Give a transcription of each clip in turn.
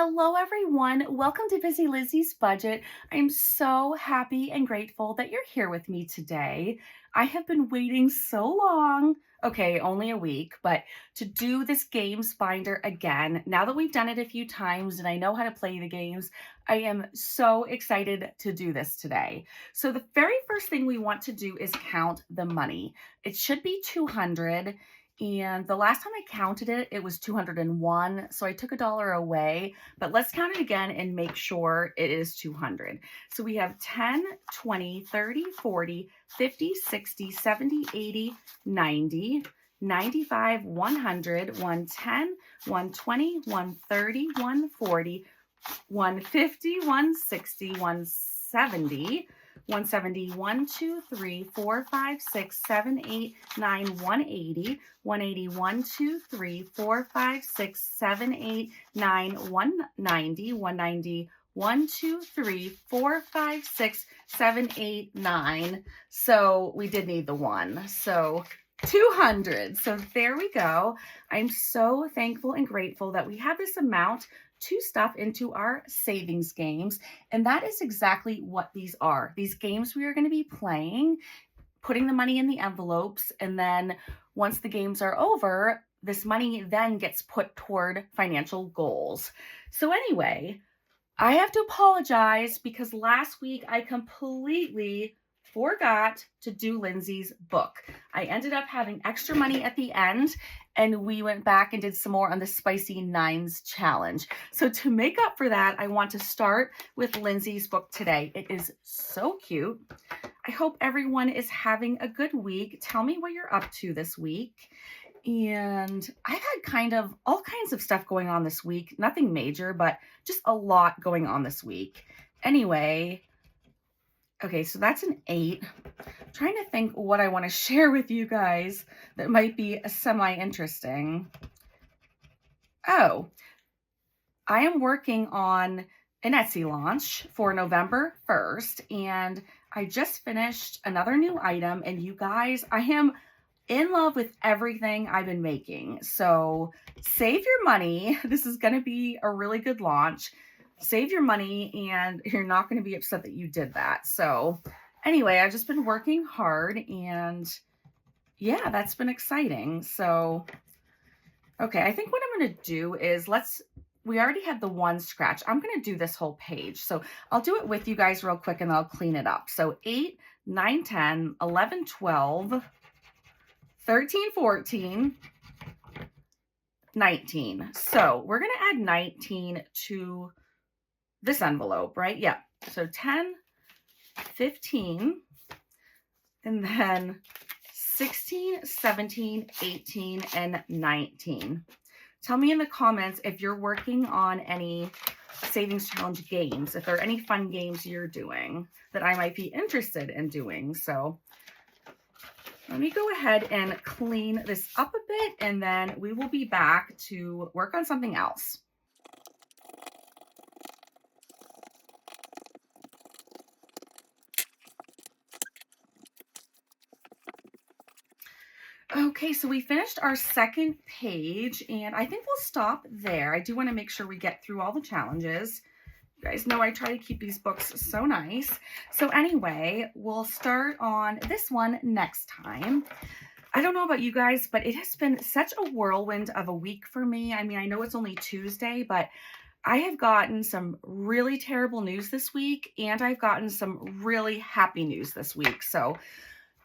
Hello, everyone. Welcome to Busy Lizzie's Budget. I'm so happy and grateful that you're here with me today. I have been waiting so long, okay, only a week, but to do this games binder again. Now that we've done it a few times and I know how to play the games, I am so excited to do this today. So the very first thing we want to do is count the money. It should be 200. And the last time I counted it, it was 201. So I took $1 away, but let's count it again and make sure it is 200. So we have 10, 20, 30, 40, 50, 60, 70, 80, 90, 95, 100, 110, 120, 130, 140, 150, 160, 170, 170, 1, 2, 3, 4, 5, 6, 7, 8, 9, 180, 180, 1, 2, 3, 4, 5, 6, 7, 8, 9, 190, 190, 1, 2, 3, 4, 5, 6, 7, 8, 9. So we did need the 1. So 200. So there we go. I'm so thankful and grateful that we have this amount to stuff into our savings games. And that is exactly what these are. These games we are going to be playing, putting the money in the envelopes. And then once the games are over, this money then gets put toward financial goals. So anyway, I have to apologize because last week I completely forgot to do Lindsay's book. I ended up having extra money at the end and we went back and did some more on the Spicy Nines challenge. So to make up for that, I want to start with Lindsay's book today. It is so cute. I hope everyone is having a good week. Tell me what you're up to this week. And I've had kind of all kinds of stuff going on this week. Nothing major, but just a lot going on this week. Anyway, okay, so that's an 8. I'm trying to think what I want to share with you guys that might be semi-interesting. Oh, I am working on an Etsy launch for November 1st, and I just finished another new item, and you guys, I am in love with everything I've been making. So save your money. This is going to be a really good launch. Save your money and you're not going to be upset that you did that. So anyway, I've just been working hard and yeah, that's been exciting. So, okay, I think what I'm going to do is we already had the 1 scratch. I'm going to do this whole page. So I'll do it with you guys real quick and I'll clean it up. So 8, 9, 10, 11, 12, 13, 14, 19. So we're going to add 19 to this envelope, right? Yeah. So 10, 15, and then 16, 17, 18, and 19. Tell me in the comments if you're working on any savings challenge games, if there are any fun games you're doing that I might be interested in doing. So let me go ahead and clean this up a bit, and then we will be back to work on something else. Okay, so we finished our second page, and I think we'll stop there. I do want to make sure we get through all the challenges. You guys know I try to keep these books so nice. So anyway, we'll start on this one next time. I don't know about you guys, but it has been such a whirlwind of a week for me. I mean, I know it's only Tuesday, but I have gotten some really terrible news this week, and I've gotten some really happy news this week. So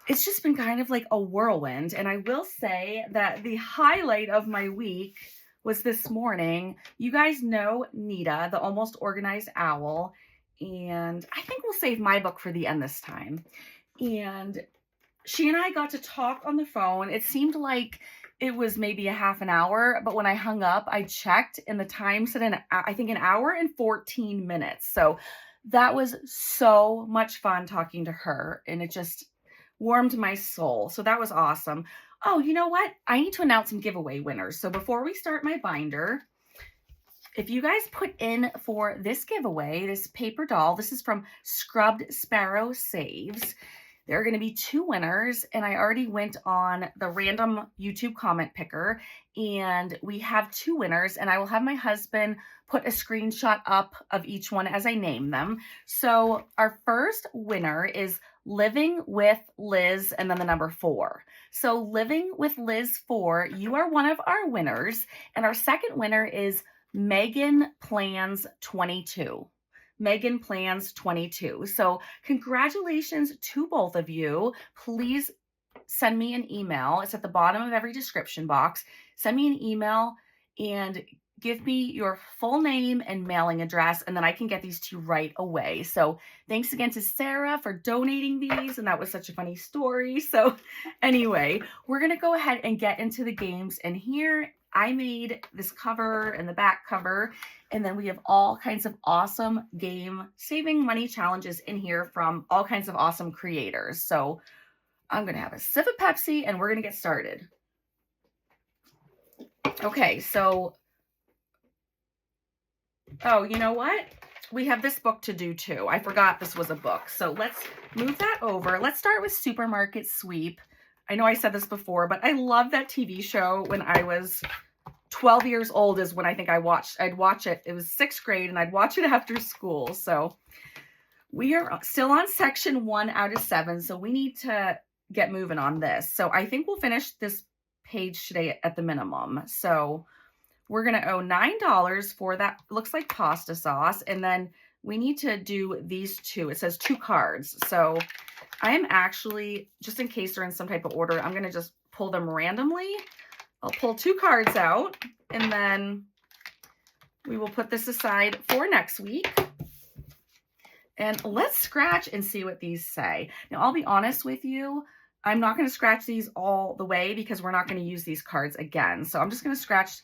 it's just been kind of like a whirlwind. And I will say that the highlight of my week was this morning. You guys know Nita, the Almost Organized Owl, and I think we'll save my book for the end this time. And she and I got to talk on the phone. It seemed like it was maybe a half an hour, but when I hung up, I checked and the time said I think an hour and 14 minutes. So that was so much fun talking to her, and it just warmed my soul. So that was awesome. Oh, you know what? I need to announce some giveaway winners. So before we start my binder, if you guys put in for this giveaway, this paper doll, this is from Scrubbed Sparrow Saves. There are going to be 2 winners, and I already went on the random YouTube comment picker, and we have 2 winners, and I will have my husband put a screenshot up of each one as I name them. So our first winner is Living with Liz and then the number 4. So Living with Liz 4, you are one of our winners. And our second winner is Megan Plans 22. Megan Plans 22. So congratulations to both of you. Please send me an email. It's at the bottom of every description box. Send me an email and give me your full name and mailing address, and then I can get these to you right away. So thanks again to Sarah for donating these, and that was such a funny story. So anyway, we're going to go ahead and get into the games, and here I made this cover and the back cover, and then we have all kinds of awesome game saving money challenges in here from all kinds of awesome creators. So I'm going to have a sip of Pepsi, and we're going to get started. Okay, so oh, you know what? We have this book to do too. I forgot this was a book. So let's move that over. Let's start with Supermarket Sweep. I know I said this before, but I love that TV show. When I was 12 years old is when I think I'd watch it. It was 6th grade and I'd watch it after school. So we are still on section 1 out of 7. So we need to get moving on this. So I think we'll finish this page today at the minimum. So we're going to owe $9 for that. Looks like pasta sauce. And then we need to do these 2. It says 2 cards. So I am actually, just in case they're in some type of order, I'm going to just pull them randomly. I'll pull 2 cards out, and then we will put this aside for next week. And let's scratch and see what these say. Now, I'll be honest with you. I'm not going to scratch these all the way because we're not going to use these cards again. So I'm just going to scratch.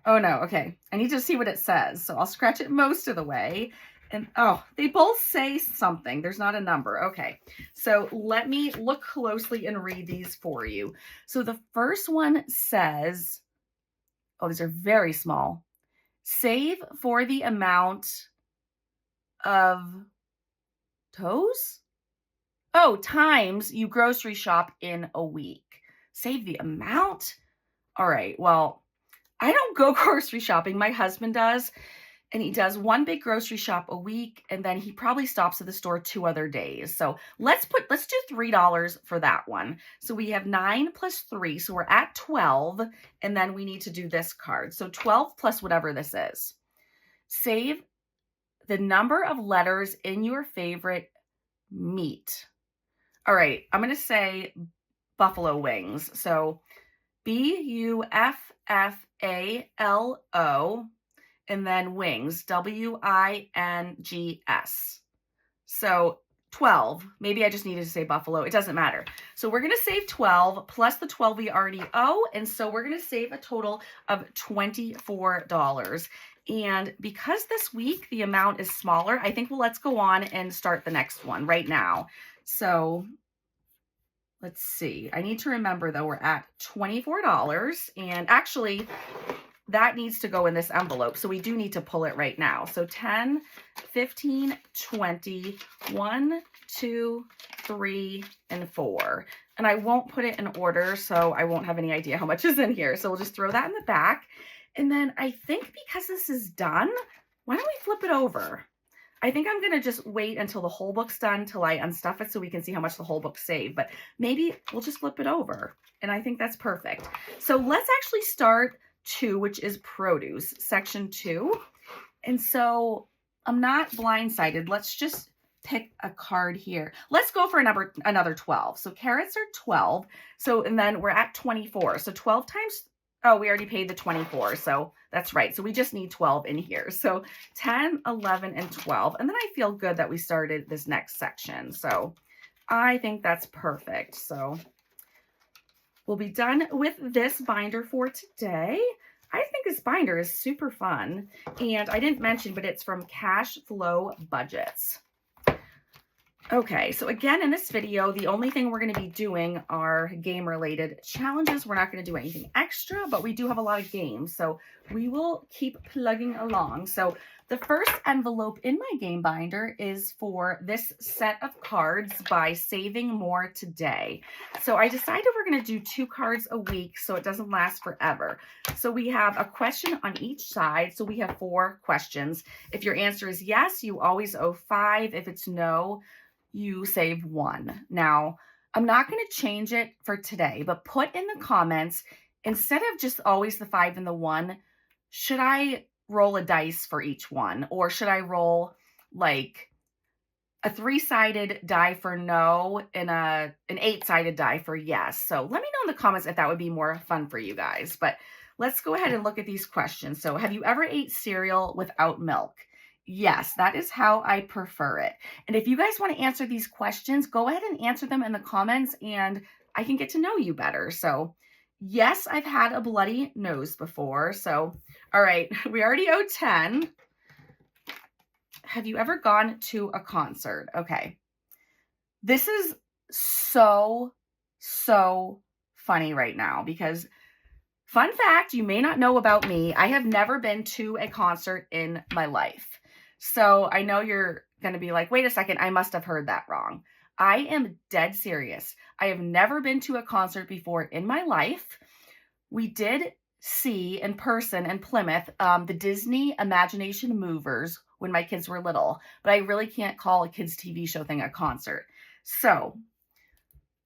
Oh no, okay. I need to see what it says. So I'll scratch it most of the way. And oh, they both say something. There's not a number. Okay. So let me look closely and read these for you. So the first one says, oh, these are very small. Save for the amount of toes? Oh, times you grocery shop in a week. Save the amount? All right. Well, I don't go grocery shopping. My husband does, and he does 1 big grocery shop a week, and then he probably stops at the store 2 other days. So let's do $3 for that one. So we have 9 plus 3, so we're at 12, and then we need to do this card. So 12 plus whatever this is. Save the number of letters in your favorite meat. All right, I'm going to say buffalo wings. So Buffalo, and then wings, Wings. So 12, maybe I just needed to say buffalo. It doesn't matter. So we're going to save 12 plus the 12 we already owe. And so we're going to save a total of $24. And because this week the amount is smaller, I think let's go on and start the next one right now. So let's see. I need to remember, though, we're at $24. And actually, that needs to go in this envelope. So we do need to pull it right now. So 10, 15, 20, 1, 2, 3, and 4. And I won't put it in order, so I won't have any idea how much is in here. So we'll just throw that in the back. And then I think because this is done, why don't we flip it over? I think I'm going to just wait until the whole book's done till I unstuff it so we can see how much the whole book saved. But maybe we'll just flip it over. And I think that's perfect. So let's actually start 2, which is produce, section 2. And so I'm not blindsided. Let's just pick a card here. Let's go for another 12. So carrots are 12. So, and then we're at 24. So 12 times, oh, we already paid the 24. So that's right. So we just need 12 in here. So 10, 11, and 12. And then I feel good that we started this next section. So I think that's perfect. So we'll be done with this binder for today. I think this binder is super fun. And I didn't mention, but it's from Cash Flow Budgets. Okay, so again, in this video, the only thing we're going to be doing are game-related challenges. We're not going to do anything extra, but we do have a lot of games, so we will keep plugging along. So The first envelope in my game binder is for this set of cards by Saving More Today. So I decided we're going to do 2 cards a week so it doesn't last forever. So we have a question on each side. So we have 4 questions. If your answer is yes, you always owe 5. If it's no, you save 1. Now, I'm not going to change it for today, but put in the comments, instead of just always the 5 and the 1, should I roll a dice for each one? Or should I roll like a 3-sided die for no and an 8-sided die for yes? So let me know in the comments if that would be more fun for you guys. But let's go ahead and look at these questions. So have you ever ate cereal without milk? Yes, that is how I prefer it. And if you guys want to answer these questions, go ahead and answer them in the comments and I can get to know you better. So yes, I've had a bloody nose before. So, all right, we already owe 10. Have you ever gone to a concert? Okay. This is so funny right now because, fun fact, you may not know about me, I have never been to a concert in my life. So I know you're going to be like, wait a second, I must have heard that wrong. I am dead serious. I have never been to a concert before in my life. We did see in person in Plymouth the Disney Imagination Movers when my kids were little, but I really can't call a kids' TV show thing a concert. So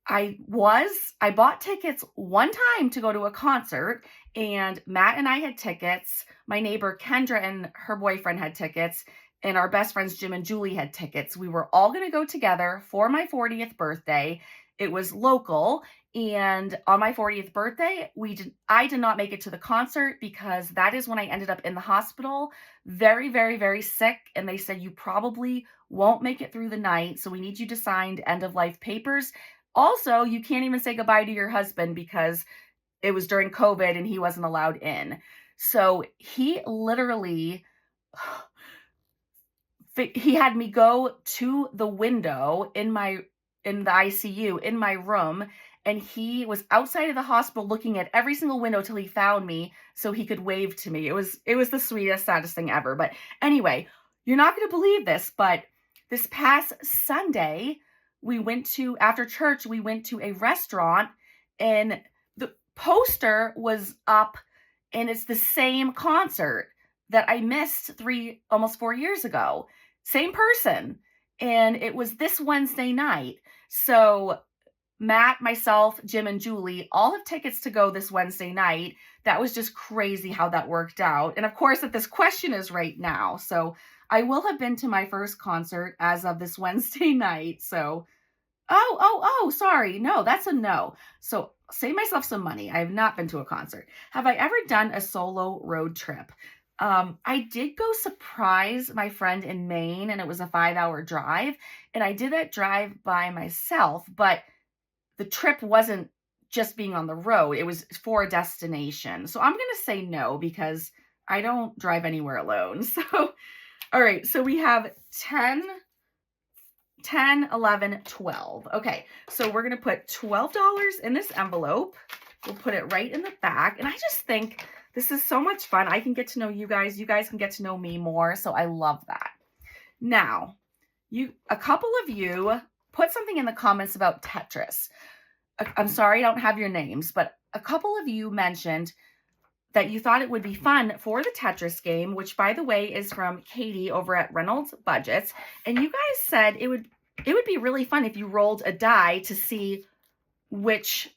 I bought tickets one time to go to a concert, and Matt and I had tickets. My neighbor Kendra and her boyfriend had tickets, and our best friends Jim and Julie had tickets. We were all going to go together for my 40th birthday. It was local, and on my 40th birthday, I did not make it to the concert because that is when I ended up in the hospital, very, very, very sick, and they said you probably won't make it through the night, so we need you to sign end-of-life papers. Also, you can't even say goodbye to your husband because it was during COVID and he wasn't allowed in. So he literally, he had me go to the window in the ICU in my room, and he was outside of the hospital looking at every single window till he found me so he could wave to me. It was the sweetest, saddest thing ever. But anyway, you're not going to believe this, but this past Sunday, after church, we went to a restaurant, and the poster was up, and it's the same concert that I missed almost 4 years ago. Same person. And it was this Wednesday night. So Matt, myself, Jim, and Julie all have tickets to go this Wednesday night. That was just crazy how that worked out. And of course, that this question is right now. So I will have been to my first concert as of this Wednesday night. So, sorry. No, that's a no. So save myself some money. I have not been to a concert. Have I ever done a solo road trip? I did go surprise my friend in Maine, and it was a 5-hour drive. And I did that drive by myself, but the trip wasn't just being on the road. It was for a destination. So I'm going to say no because I don't drive anywhere alone. So, all right. So we have 10, 11, 12. Okay. So we're going to put $12 in this envelope. We'll put it right in the back. And I just think this is so much fun. I can get to know you guys. You guys can get to know me more. So I love that. Now, a couple of you put something in the comments about Tetris. I'm sorry I don't have your names, but a couple of you mentioned that you thought it would be fun for the Tetris game, which, by the way, is from Katie over at Reynolds Budgets. And you guys said it would be really fun if you rolled a die to see which,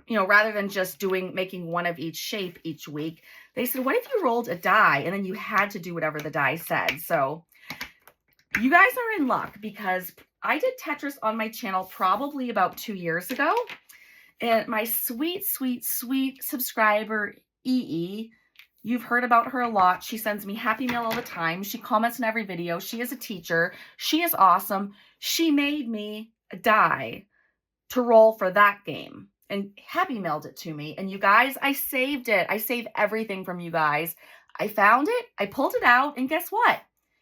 rather than just making one of each shape each week. They said, what if you rolled a die and then you had to do whatever the die said? So you guys are in luck because I did Tetris on my channel probably about 2 years ago. And my sweet, sweet, sweet subscriber, you've heard about her a lot. She sends me happy mail all the time. She comments in every video. She is a teacher. She is awesome. She made me a die to roll for that game and happy mailed it to me. And you guys, I saved it. I save everything from you guys. I found it. I pulled it out. And guess what?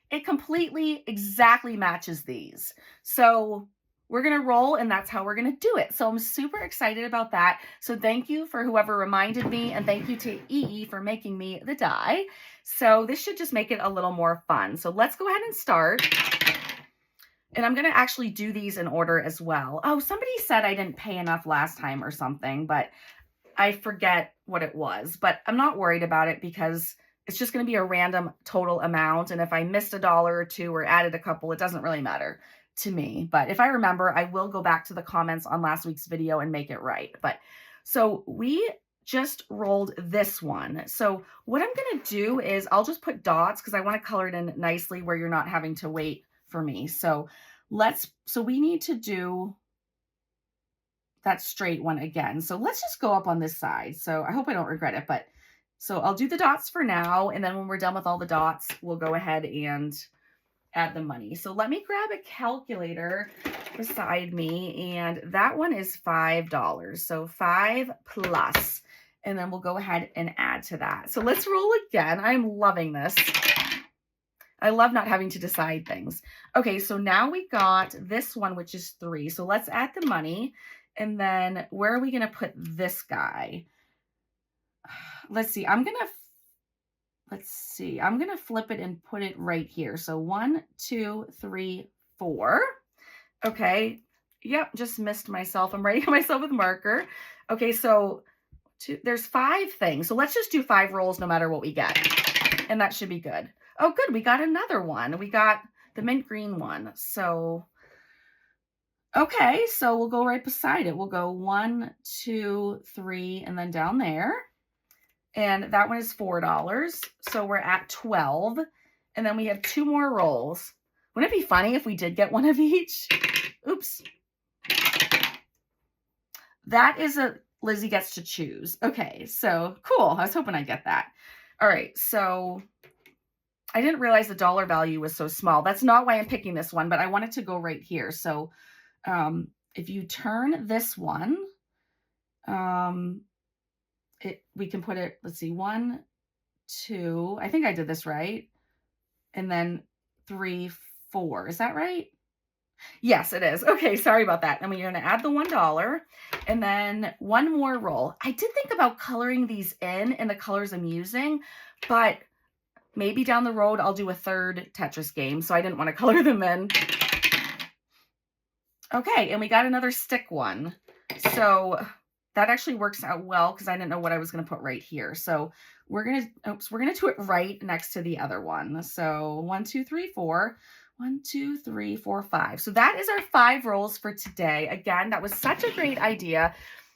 It completely exactly matches these. So we're going to roll, and that's how we're going to do it. So I'm super excited about that. So thank you for whoever reminded me, and thank you to EE for making me the die. So this should just make it a little more fun. So let's go ahead and start. And I'm going to actually do these in order as well. Oh, somebody said I didn't pay enough last time or something, but I forget what it was. But I'm not worried about it because it's just going to be a random total amount. And if I missed $1 or $2 or added a couple, it doesn't really matter to me. But if I remember, I will go back to the comments on last week's video and make it right. But so we just rolled this one. So what I'm going to do is I'll just put dots because I want to color it in nicely where you're not having to wait for me. So we need to do that straight one again. So let's just go up on this side. So I hope I don't regret it, but so I'll do the dots for now. And then when we're done with all the dots, we'll go ahead and add the money. So let me grab a calculator beside me. And that one is $5. So 5 plus, and then we'll go ahead and add to that. So let's roll again. I'm loving this. I love not having to decide things. Okay, so now we got this one, which is 3. So let's add the money. And then where are we going to put this guy? Let's see. I'm going to flip it and put it right here. So 1, 2, 3, 4. Okay. Yep. Just missed myself. I'm writing myself with marker. Okay. So there's 5 things. So let's just do 5 rolls no matter what we get. And that should be good. Oh, good. We got another one. We got the mint green one. So, okay. So we'll go right beside it. We'll go 1, 2, 3, and then down there. And that one is $4. So we're at 12. And then we have 2 more rolls. Wouldn't it be funny if we did get one of each? Oops. That is a Lizzy gets to choose. Okay. So cool. I was hoping I'd get that. All right. So I didn't realize the dollar value was so small. That's not why I'm picking this one, but I wanted to go right here. So if you turn this one, we can put it, let's see, 1, 2, I think I did this right. And then 3, 4, is that right? Yes, it is. Okay, sorry about that. And you're going to add the $1 and then 1 more roll. I did think about coloring these in the colors I'm using, but maybe down the road, I'll do a 3rd Tetris game. So I didn't want to color them in. Okay. And we got another stick one. So that actually works out well because I didn't know what I was going to put right here. So we're going to do it right next to the other one. So 1, 2, 3, 4. 1, 2, 3, 4, 5. So that is our 5 rolls for today. Again, that was such a great idea.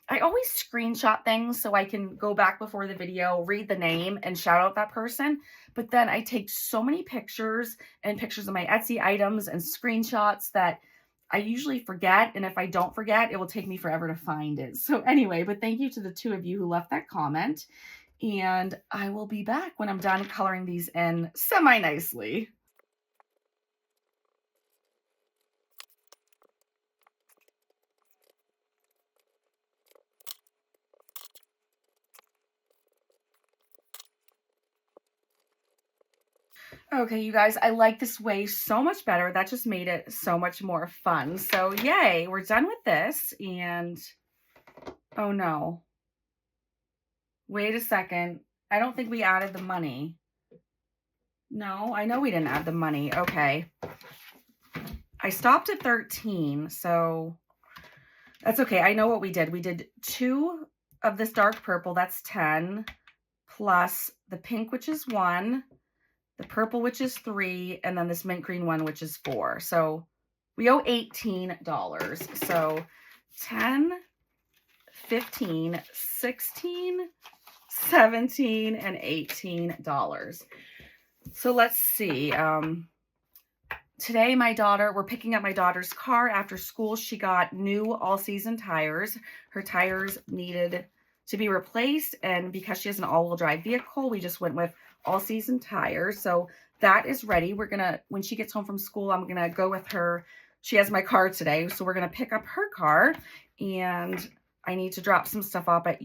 I always screenshot things so I can go back before the video, read the name, and shout out that person. But then I take so many pictures and pictures of my Etsy items and screenshots that I usually forget. And if I don't forget, it will take me forever to find it. So anyway, but thank you to the 2 of you who left that comment. And I will be back when I'm done coloring these in semi-nicely. Okay, you guys, I like this way so much better. That just made it so much more fun. So yay, we're done with this. And oh no, wait a second. I don't think we added the money. No, I know we didn't add the money. Okay. I stopped at 13, so that's okay. I know what we did. We did 2 of this dark purple. That's 10 plus the pink, which is 1. The purple, which is 3, and then this mint green one, which is 4. So we owe $18. So 10, 15, 16, 17, and $18. So let's see. Today, we're picking up my daughter's car after school. She got new all-season tires. Her tires needed to be replaced, and because she has an all-wheel drive vehicle, we just went with all-season tires. So that is ready. When she gets home from school, I'm gonna go with her. She has my car today, so we're gonna pick up her car, and I need to drop some stuff off at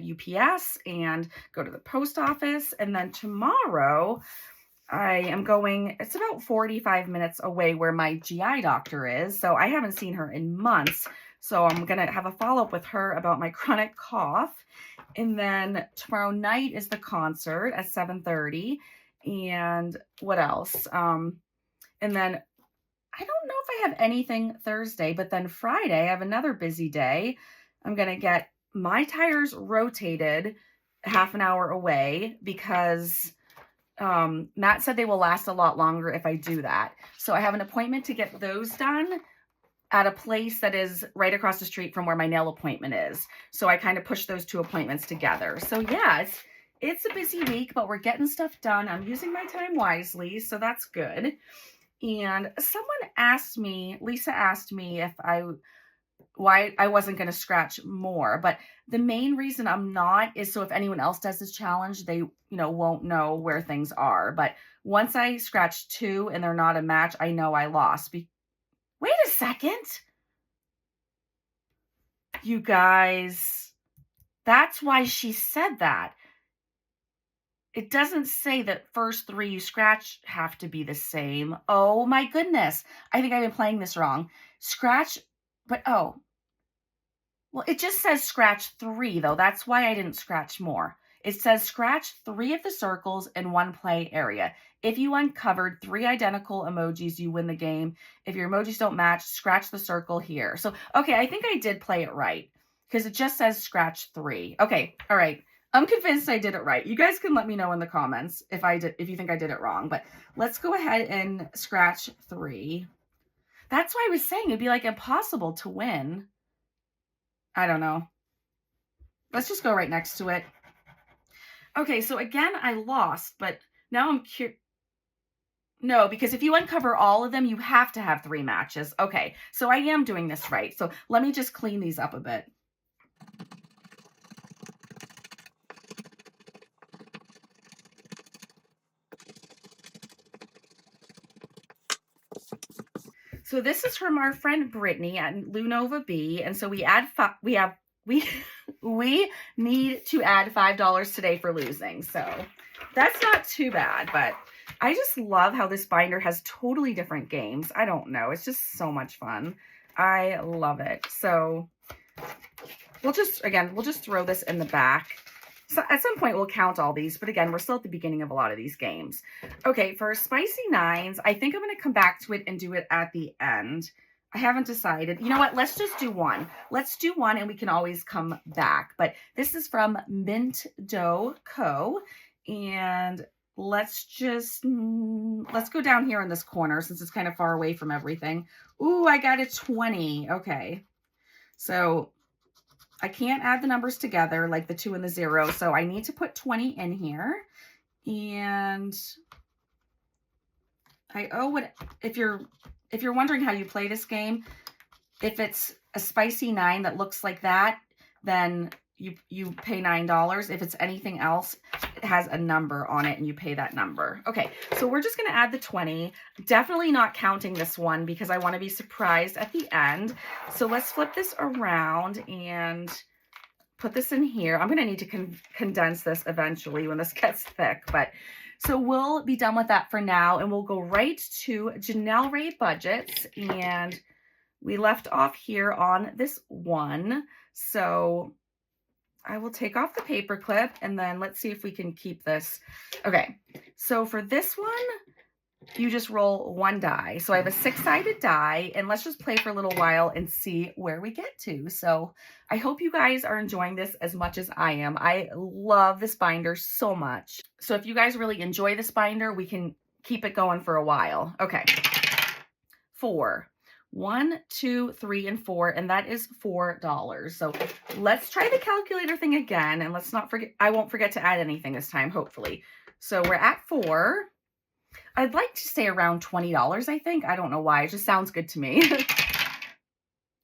UPS and go to the post office. And then tomorrow, I am going, it's about 45 minutes away where my GI doctor is. So I haven't seen her in months. So I'm going to have a follow-up with her about my chronic cough. And then tomorrow night is the concert at 7:30. And what else? And then I don't know if I have anything Thursday, but then Friday, I have another busy day. I'm going to get my tires rotated half an hour away because Matt said they will last a lot longer if I do that. So I have an appointment to get those done at a place that is right across the street from where my nail appointment is. So I kind of push those two appointments together. So yeah, it's a busy week, but we're getting stuff done. I'm using my time wisely, so that's good. And someone asked me, Lisa asked me why I wasn't going to scratch more, but the main reason I'm not is so if anyone else does this challenge, they, won't know where things are. But once I scratch 2 and they're not a match, I know I lost. Wait a second. You guys, that's why she said that. It doesn't say that first 3 you scratch have to be the same. Oh my goodness. I think I've been playing this wrong. Scratch, but well, it just says scratch 3 though. That's why I didn't scratch more. It says scratch 3 of the circles in one play area. If you uncovered 3 identical emojis, you win the game. If your emojis don't match, scratch the circle here. So, okay, I think I did play it right because it just says scratch 3. Okay, all right. I'm convinced I did it right. You guys can let me know in the comments if you think I did it wrong, but let's go ahead and scratch 3. That's why I was saying it'd be like impossible to win. I don't know. Let's just go right next to it. Okay, so again, I lost, but now I'm curious. No, because if you uncover all of them, you have to have 3 matches. Okay, so I am doing this right. So let me just clean these up a bit. So this is from our friend Brittany at Lunova B, and so we need to add $5 today for losing. So that's not too bad, but I just love how this binder has totally different games. I don't know. It's just so much fun. I love it. So we'll just throw this in the back. So at some point we'll count all these, but again, we're still at the beginning of a lot of these games. Okay, for Spicy Nines, I think I'm going to come back to it and do it at the end. I haven't decided. You know what? Let's just do one. Let's do one and we can always come back. But this is from Mint Dough Co. And let's go down here in this corner since it's kind of far away from everything. Ooh, I got a 20. Okay. So I can't add the numbers together like the 2 and the 0. So I need to put 20 in here. And if you're wondering how you play this game, if it's a Spicy 9 that looks like that, then you pay $9. If it's anything else, it has a number on it and you pay that number. Okay, so we're just going to add the 20. Definitely not counting this one because I want to be surprised at the end. So let's flip this around and put this in here. I'm going to need to condense this eventually when this gets thick, but so we'll be done with that for now and we'll go right to Janelle Ray Budgets, and we left off here on this one. So I will take off the paper clip and then let's see if we can keep this. Okay, so for this one, you just roll 1 die. So I have a 6-sided die, and let's just play for a little while and see where we get to. So I hope you guys are enjoying this as much as I am. I love this binder so much. So if you guys really enjoy this binder, we can keep it going for a while. Okay, 4. 1, 2, 3, and 4, and that is $4. So let's try the calculator thing again, and let's not forget, I won't forget to add anything this time, hopefully. So we're at 4. I'd like to say around $20, I think. I don't know why. It just sounds good to me.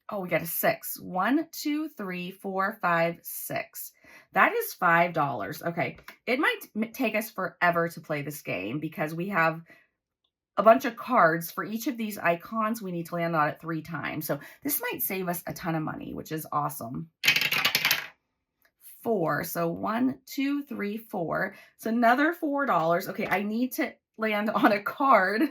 Oh, we got a 6. 1, 2, 3, 4, 5, 6. That is $5. Okay. It might take us forever to play this game because we have a bunch of cards. For each of these icons, we need to land on it 3 times. So this might save us a ton of money, which is awesome. 4. So 1, 2, 3, 4. So another $4. Okay, I need to land on a card.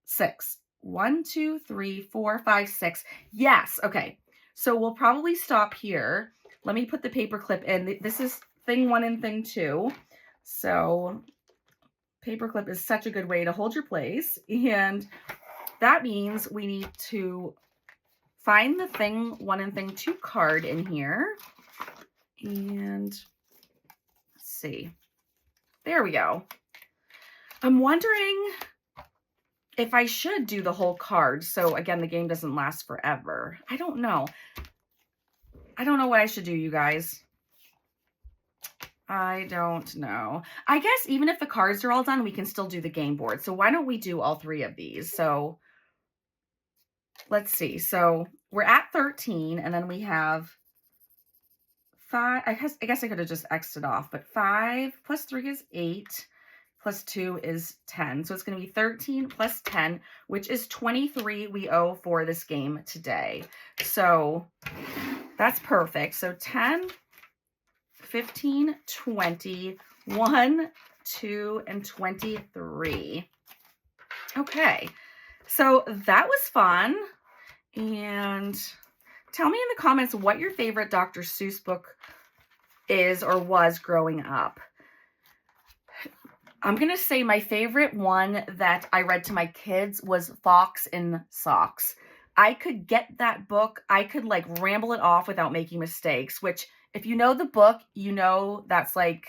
6. 1, 2, 3, 4, 5, 6. Yes. Okay. So we'll probably stop here. Let me put the paper clip in. This is thing 1 and thing 2. So paperclip is such a good way to hold your place. And that means we need to find the thing 1 and thing 2 card in here. And let's see. There we go. I'm wondering if I should do the whole card. So again, the game doesn't last forever. I don't know. I don't know what I should do, you guys. I don't know. I guess even if the cards are all done, we can still do the game board. So why don't we do all 3 of these? So let's see. So we're at 13, and then we have 5. I guess I could have just X'd it off, but 5 plus 3 is 8, plus 2 is 10. So it's going to be 13 plus 10, which is 23 we owe for this game today. So that's perfect. So 10, 15, 20, 1, 2, and 23. Okay, so that was fun. And tell me in the comments what your favorite Dr. Seuss book is or was growing up. I'm going to say my favorite one that I read to my kids was Fox in Socks. I could get that book. I could like ramble it off without making mistakes, which if you know the book, you know that's like,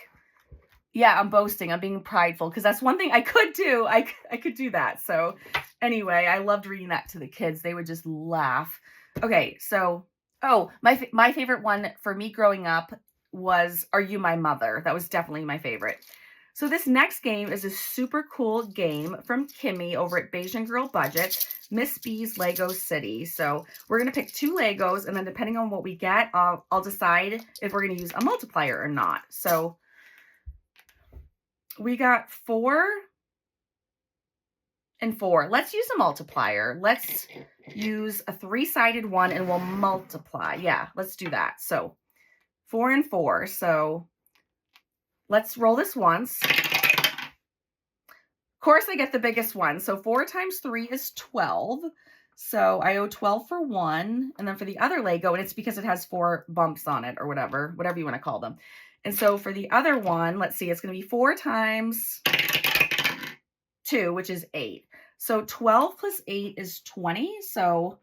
yeah, I'm boasting. I'm being prideful because that's one thing I could do. I could do that. So anyway, I loved reading that to the kids. They would just laugh. Okay, so, oh, my favorite one for me growing up was Are You My Mother? That was definitely my favorite. So this next game is a super cool game from Kimmy over at Bayesian Girl Budget, Miss B's Lego City. So we're going to pick 2 Legos, and then depending on what we get, I'll decide if we're going to use a multiplier or not. So we got 4 and 4. Let's use a multiplier. Let's use a 3-sided one and we'll multiply. Yeah, let's do that. So 4 and 4. So let's roll this once. Of course, I get the biggest one. So 4 times 3 is 12. So I owe 12 for one. And then for the other Lego, and it's because it has 4 bumps on it or whatever you want to call them. And so for the other one, let's see, it's going to be 4 times 2, which is 8. So 12 plus 8 is 20. So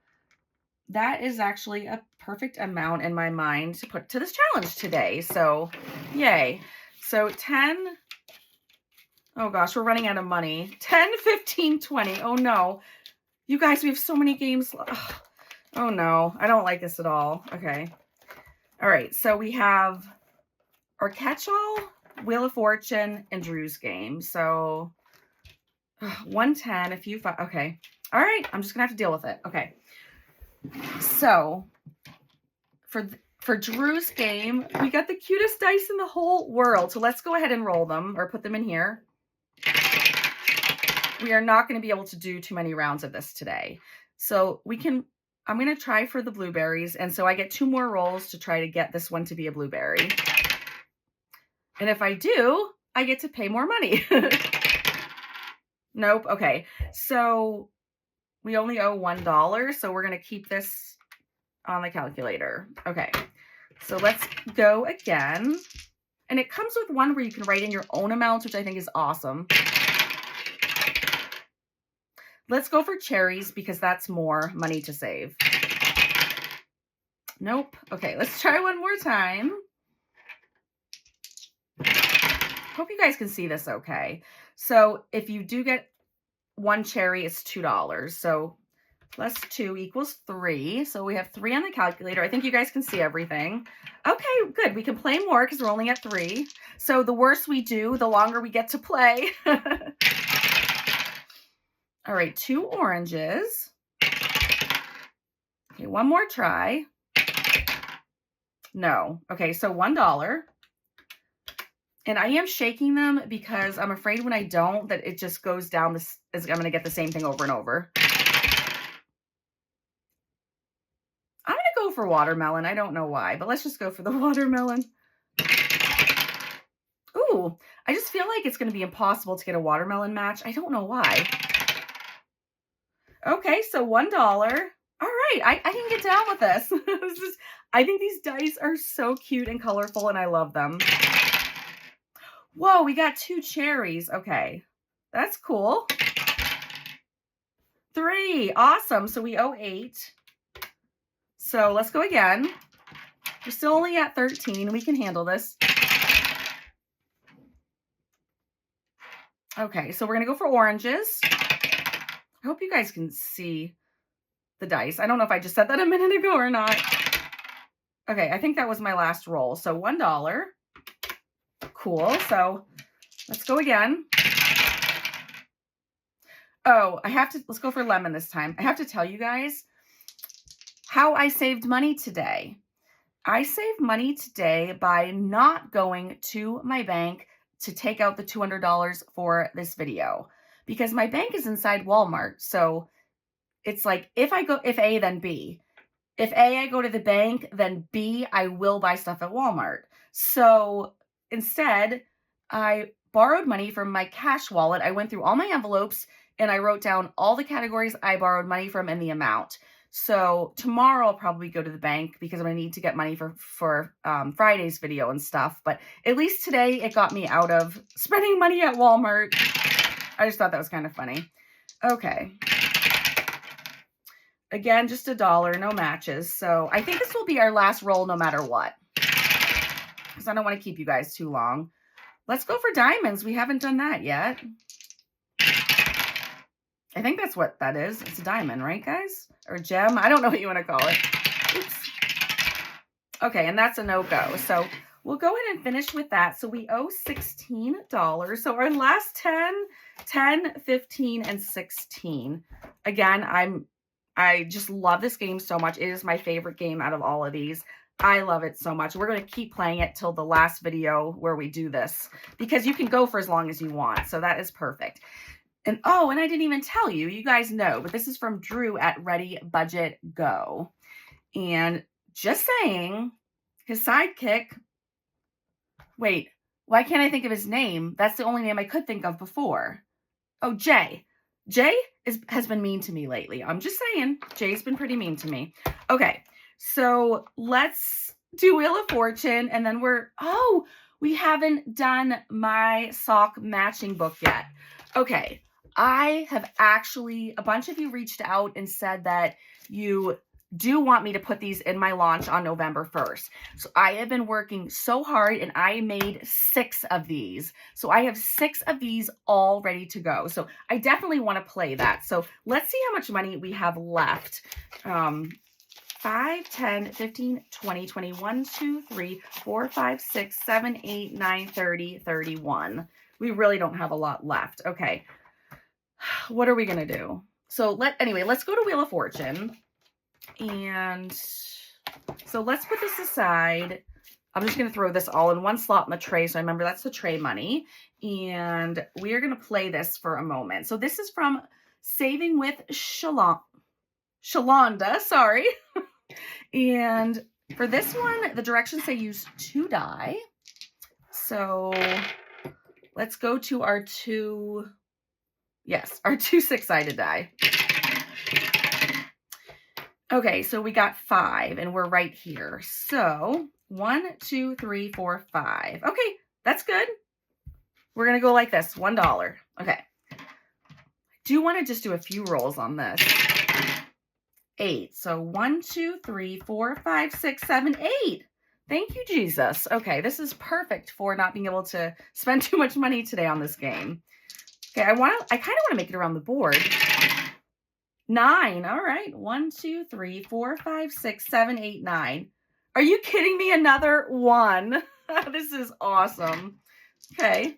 that is actually a perfect amount in my mind to put to this challenge today. So yay. So 10, oh gosh, we're running out of money. 10, 15, 20. Oh no. You guys, we have so many games. Oh no, I don't like this at all. Okay. All right, so we have our catch-all, Wheel of Fortune, and Drew's game. So 110, a few, okay. All right, I'm just gonna have to deal with it. Okay. So for Drew's game, we got the cutest dice in the whole world. So let's go ahead and roll them or put them in here. We are not going to be able to do too many rounds of this today. So I'm going to try for the blueberries. And so I get 2 more rolls to try to get this one to be a blueberry. And if I do, I get to pay more money. Nope. Okay. So we only owe $1. So we're going to keep this on the calculator. Okay. So let's go again. And it comes with one where you can write in your own amounts, which I think is awesome. Let's go for cherries because that's more money to save. Nope. Okay, let's try one more time. Hope you guys can see this okay. So if you do get 1 cherry, it's $2. So plus 2 equals 3. So we have 3 on the calculator. I think you guys can see everything. Okay, good. We can play more because we're only at 3. So the worse we do, the longer we get to play. All right, 2 oranges. Okay, one more try. No. Okay, so $1. And I am shaking them because I'm afraid when I don't, that it just goes down this, I'm going to get the same thing over and over. I'm going to go for watermelon. I don't know why, but let's just go for the watermelon. Ooh, Ooh, I just feel like it's going to be impossible to get a watermelon match. I don't know why. Okay, so $1. All right, I can get down with this. I think these dice are so cute and colorful, and I love them. Whoa, we got 2 cherries. Okay, that's cool. 3, awesome. So we owe 8. So let's go again. We're still only at 13. We can handle this. Okay, so we're going to go for oranges. I hope you guys can see the dice. I don't know if I just said that a minute ago or not. Okay, I think that was my last roll. So $1. Cool. So let's go again. Oh, let's go for lemon this time. I have to tell you guys how I saved money today. I saved money today by not going to my bank to take out the $200 for this video because my bank is inside Walmart. So it's like if A, then B. If A, I go to the bank, then B, I will buy stuff at Walmart. So instead, I borrowed money from my cash wallet. I went through all my envelopes and I wrote down all the categories I borrowed money from and the amount. So tomorrow I'll probably go to the bank because I'm going to need to get money for Friday's video and stuff. But at least today it got me out of spending money at Walmart. I just thought that was kind of funny. Okay. Again, just $1, no matches. So I think this will be our last roll no matter what. Because I don't want to keep you guys too long. Let's go for diamonds. We haven't done that yet. I think that's what that is. It's a diamond, right, guys? Or gem. I don't know what you want to call it. Oops. Okay, and that's a no-go. So we'll go ahead and finish with that. So we owe $16. So our last 10, 15, and 16. Again, I just love this game so much. It is my favorite game out of all of these. I love it so much. We're going to keep playing it till the last video where we do this because you can go for as long as you want. So that is perfect. And oh, and I didn't even tell you, you guys know, but this is from Drew at Ready Budget Go. And just saying, his sidekick, wait, why can't I think of his name? That's the only name I could think of before. Oh, Jay. Jay has been mean to me lately. I'm just saying, Jay's been pretty mean to me. Okay, so let's do Wheel of Fortune, and then we haven't done my sock matching book yet. Okay, I have actually, a bunch of you reached out and said that you do want me to put these in my launch on November 1st. So I have been working so hard and I made 6 of these. So I have 6 of these all ready to go. So I definitely want to play that. So let's see how much money we have left. 5, 10, 15, 20, 21, 2, 3, 4, 5, 6, 7, 8, 9, 30, 31. We really don't have a lot left. Okay. What are we going to do? So let's go to Wheel of Fortune. And so let's put this aside. I'm just going to throw this all in one slot in the tray. So remember, that's the tray money. And we are going to play this for a moment. So this is from Saving with Shalonda, sorry. And for this one, the directions say use 2 die. So let's go to our 2 6-sided die. Okay, so we got 5 and we're right here. So 1, 2, 3, 4, 5. Okay, that's good. We're going to go like this, $1. Okay. I do want to just do a few rolls on this. 8. So 1, 2, 3, 4, 5, 6, 7, 8. Thank you, Jesus. Okay, this is perfect for not being able to spend too much money today on this game. Okay, I kind of want to make it around the board. 9. All right. 1, 2, 3, 4, 5, 6, 7, 8, 9. Are you kidding me? Another 1. This is awesome. Okay.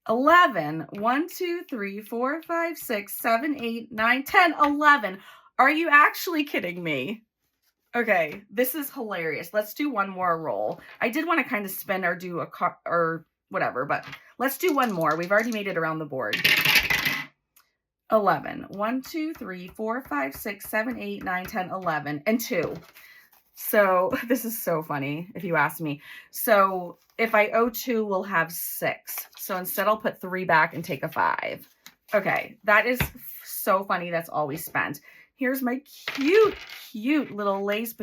11. 1, 2, 3, 4, 5, 6, 7, 8, 9, 10, 11. Are you actually kidding me? Okay. This is hilarious. Let's do one more roll. I did want to kind of spin or do or whatever, but let's do one more. We've already made it around the board. 11. 1, 2, 3, 4, 5, 6, 7, 8, 9, 10, 11, and 2. So this is so funny if you ask me. So if I owe 2, we'll have 6. So instead I'll put 3 back and take a 5. Okay, that is so funny. That's all we spent. Here's my cute, cute little Lay's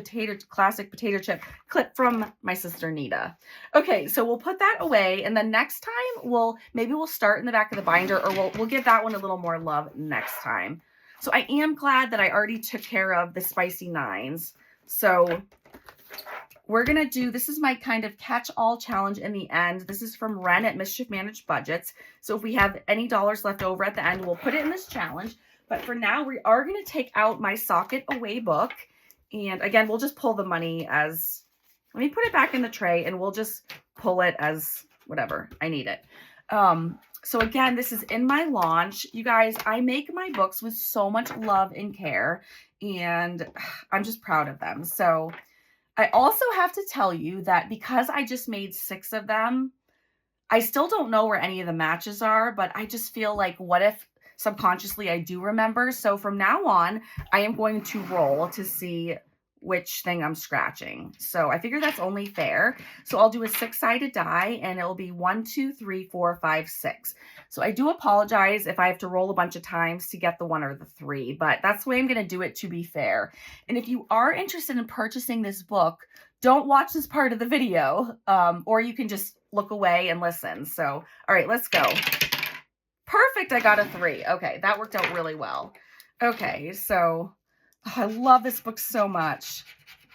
classic potato chip clip from my sister Nita. Okay, so we'll put that away, and then next time maybe we'll start in the back of the binder, or we'll give that one a little more love next time. So I am glad that I already took care of the spicy 9s. So we're going to do, this is my kind of catch-all challenge in the end. This is from Ren at Mischief Managed Budgets. So if we have any dollars left over at the end, we'll put it in this challenge. But for now, we are going to take out my Sock It Away book. And again, we'll just pull the money as, let me put it back in the tray and we'll just pull it as whatever I need it. So again, this is in my launch. You guys, I make my books with so much love and care, and I'm just proud of them. So I also have to tell you that because I just made 6 of them, I still don't know where any of the matches are, but I just feel like, what if subconsciously I do remember? So from now on, I am going to roll to see which thing I'm scratching. So I figure that's only fair. So I'll do a 6-sided die, and it'll be 1, 2, 3, 4, 5, 6. So I do apologize if I have to roll a bunch of times to get the 1 or the 3, but that's the way I'm going to do it to be fair. And if you are interested in purchasing this book, don't watch this part of the video, or you can just look away and listen. So, all right, let's go. Perfect. I got a 3. Okay. That worked out really well. Okay. So I love this book so much,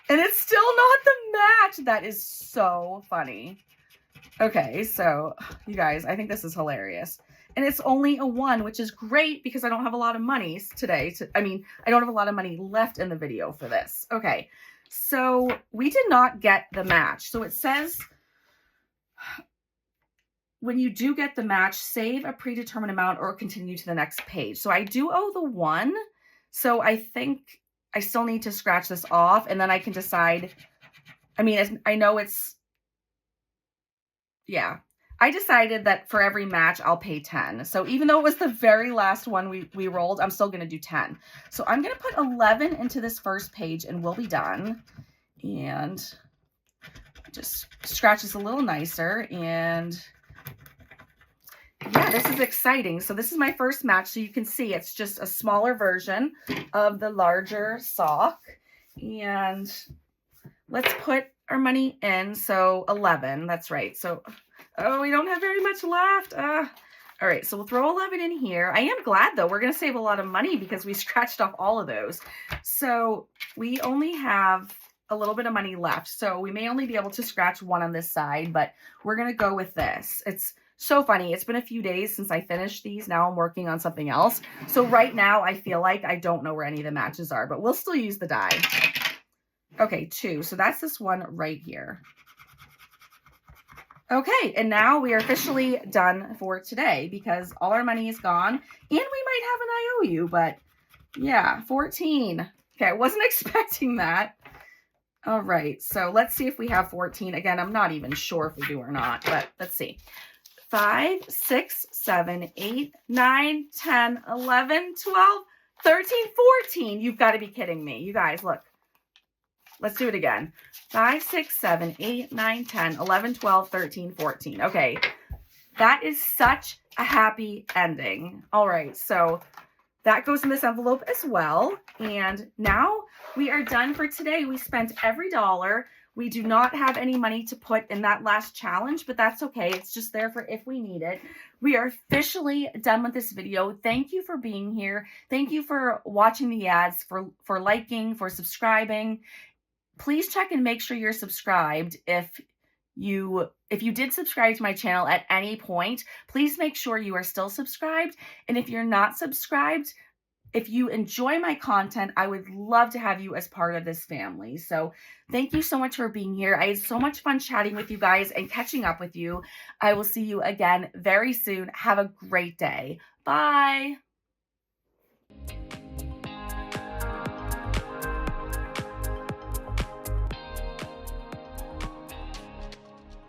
and it's still not the match. That is so funny. Okay. So you guys, I think this is hilarious, and it's only a 1, which is great because I don't have a lot of money today. I don't have a lot of money left in the video for this. Okay. So we did not get the match. So it says, when you do get the match, save a predetermined amount or continue to the next page. So I do owe the 1. So I think I still need to scratch this off, and then I can decide. I know it's, yeah. I decided that for every match, I'll pay 10. So even though it was the very last one we rolled, I'm still going to do 10. So I'm going to put 11 into this first page, and we'll be done. And just scratch this a little nicer, and yeah, this is exciting. So this is my first match. So you can see it's just a smaller version of the larger sock. And let's put our money in. So 11, that's right. So, oh, we don't have very much left. All right, so we'll throw 11 in here. I am glad, though. We're going to save a lot of money because we scratched off all of those. So we only have a little bit of money left. So we may only be able to scratch 1 on this side, but we're going to go with this. It's so funny. It's been a few days since I finished these. Now I'm working on something else. So right now I feel like I don't know where any of the matches are, but we'll still use the die. Okay, 2. So that's this one right here. Okay, and now we are officially done for today because all our money is gone, and we might have an IOU, but yeah, 14. Okay, I wasn't expecting that. All right, so let's see if we have 14. Again, I'm not even sure if we do or not, but let's see. 5, 6, 7, 8, 9, 10, 11, 12, 13, 14. You've got to be kidding me. You guys, look. Let's do it again. 5, 6, 7, 8, 9, 10, 11, 12, 13, 14. Okay. That is such a happy ending. All right. So that goes in this envelope as well. And now we are done for today. We spent every dollar. We do not have any money to put in that last challenge, but that's okay. It's just there for if we need it. We are officially done with this video. Thank you for being here. Thank you for watching the ads, for liking, for subscribing. Please check and make sure you're subscribed. If you did subscribe to my channel at any point, please make sure you are still subscribed. And if you're not subscribed, if you enjoy my content, I would love to have you as part of this family. So thank you so much for being here. I had so much fun chatting with you guys and catching up with you. I will see you again very soon. Have a great day. Bye.